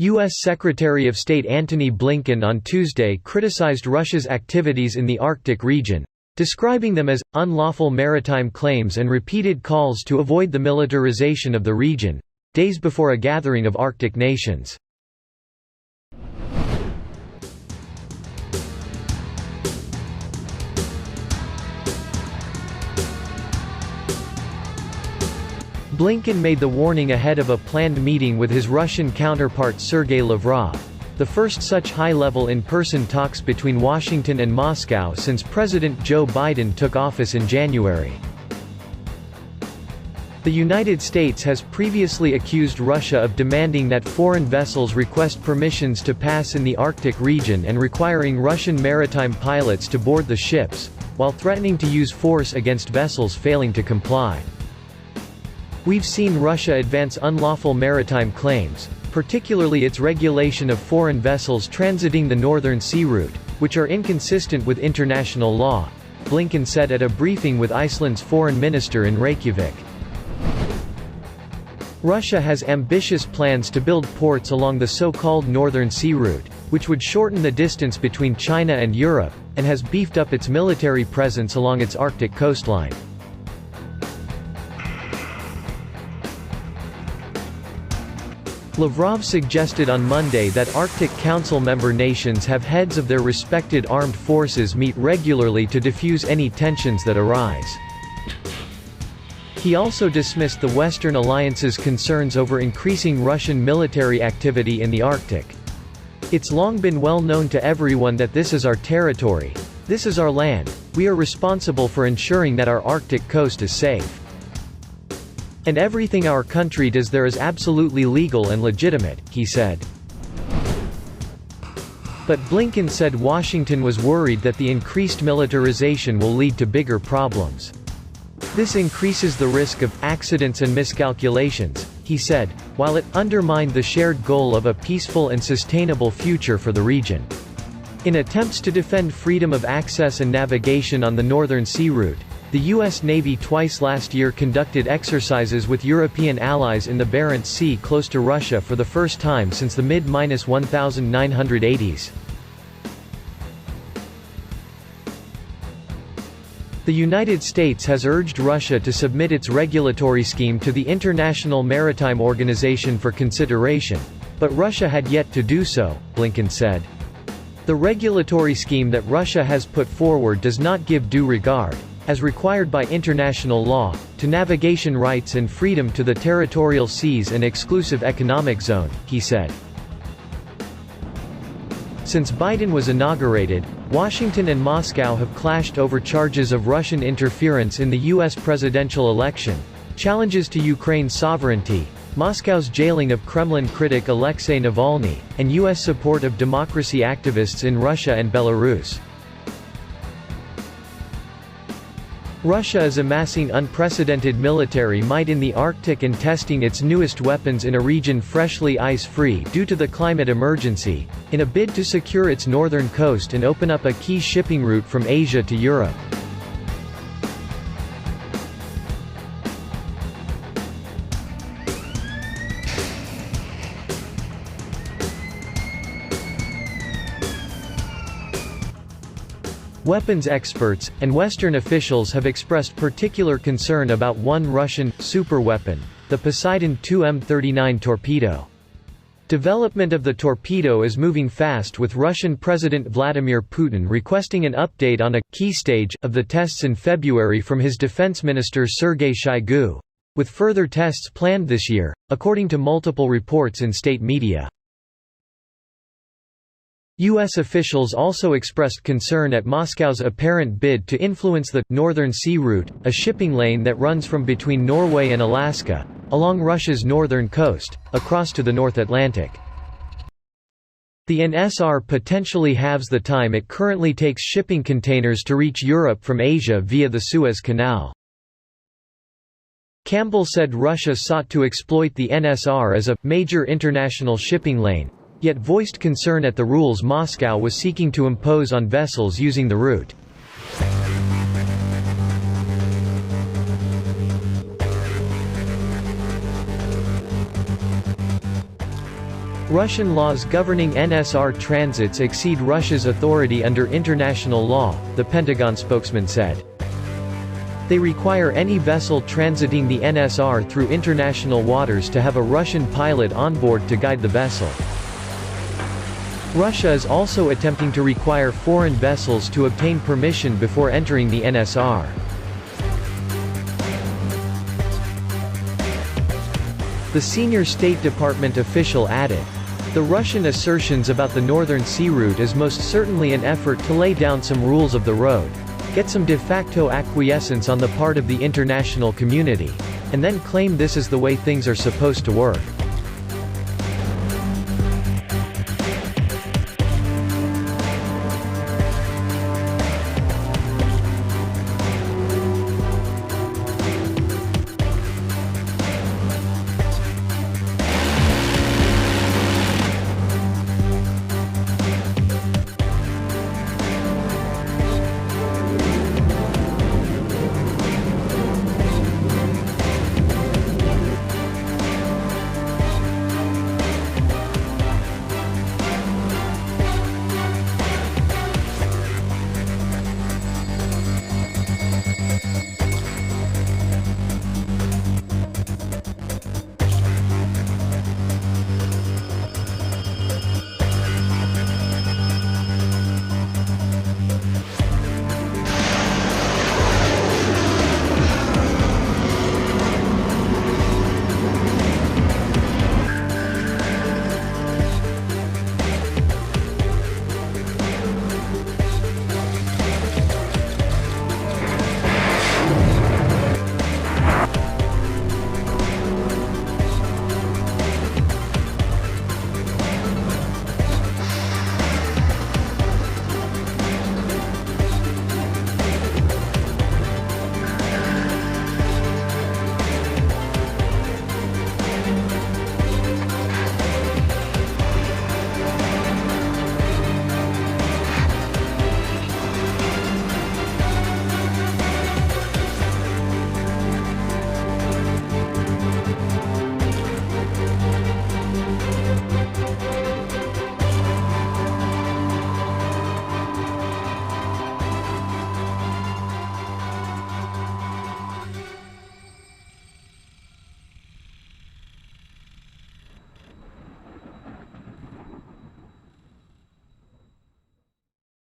U.S. Secretary of State Antony Blinken on Tuesday criticized Russia's activities in the Arctic region, describing them as unlawful maritime claims and repeated calls to avoid the militarization of the region, days before a gathering of Arctic nations. Blinken made the warning ahead of a planned meeting with his Russian counterpart Sergei Lavrov, the first such high-level in-person talks between Washington and Moscow since President Joe Biden took office in January. The United States has previously accused Russia of demanding that foreign vessels request permissions to pass in the Arctic region and requiring Russian maritime pilots to board the ships, while threatening to use force against vessels failing to comply. "We've seen Russia advance unlawful maritime claims, particularly its regulation of foreign vessels transiting the Northern Sea Route, which are inconsistent with international law," Blinken said at a briefing with Iceland's foreign minister in Reykjavik. Russia has ambitious plans to build ports along the so-called Northern Sea Route, which would shorten the distance between China and Europe, and has beefed up its military presence along its Arctic coastline. Lavrov suggested on Monday that Arctic Council member nations have heads of their respected armed forces meet regularly to defuse any tensions that arise. He also dismissed the Western alliance's concerns over increasing Russian military activity in the Arctic. "It's long been well known to everyone that this is our territory. This is our land. We are responsible for ensuring that our Arctic coast is safe. And everything our country does there is absolutely legal and legitimate," he said. But Blinken said Washington was worried that the increased militarization will lead to bigger problems. "This increases the risk of accidents and miscalculations," he said, while it undermined the shared goal of a peaceful and sustainable future for the region. In attempts to defend freedom of access and navigation on the Northern Sea Route, the U.S. Navy twice last year conducted exercises with European allies in the Barents Sea close to Russia for the first time since the mid-1980s. The United States has urged Russia to submit its regulatory scheme to the International Maritime Organization for consideration, but Russia had yet to do so, Blinken said. "The regulatory scheme that Russia has put forward does not give due regard, as required by international law, to navigation rights and freedom to the territorial seas and exclusive economic zone," he said. Since Biden was inaugurated, Washington and Moscow have clashed over charges of Russian interference in the U.S. presidential election, challenges to Ukraine's sovereignty, Moscow's jailing of Kremlin critic Alexei Navalny, and U.S. support of democracy activists in Russia and Belarus. Russia is amassing unprecedented military might in the Arctic and testing its newest weapons in a region freshly ice-free due to the climate emergency, in a bid to secure its northern coast and open up a key shipping route from Asia to Europe. Weapons experts, and Western officials have expressed particular concern about one Russian superweapon, the Poseidon II M39 torpedo. Development of the torpedo is moving fast, with Russian President Vladimir Putin requesting an update on a key stage of the tests in February from his defense minister Sergei Shoigu, with further tests planned this year, according to multiple reports in state media. U.S. officials also expressed concern at Moscow's apparent bid to influence the Northern Sea Route, a shipping lane that runs from between Norway and Alaska, along Russia's northern coast, across to the North Atlantic. The NSR potentially halves the time it currently takes shipping containers to reach Europe from Asia via the Suez Canal. Campbell said Russia sought to exploit the NSR as a major international shipping lane, yet voiced concern at the rules Moscow was seeking to impose on vessels using the route. Russian laws governing NSR transits exceed Russia's authority under international law, the Pentagon spokesman said. They require any vessel transiting the NSR through international waters to have a Russian pilot on board to guide the vessel. Russia is also attempting to require foreign vessels to obtain permission before entering the NSR. The senior State Department official added, "The Russian assertions about the Northern Sea Route is most certainly an effort to lay down some rules of the road, get some de facto acquiescence on the part of the international community, and then claim this is the way things are supposed to work."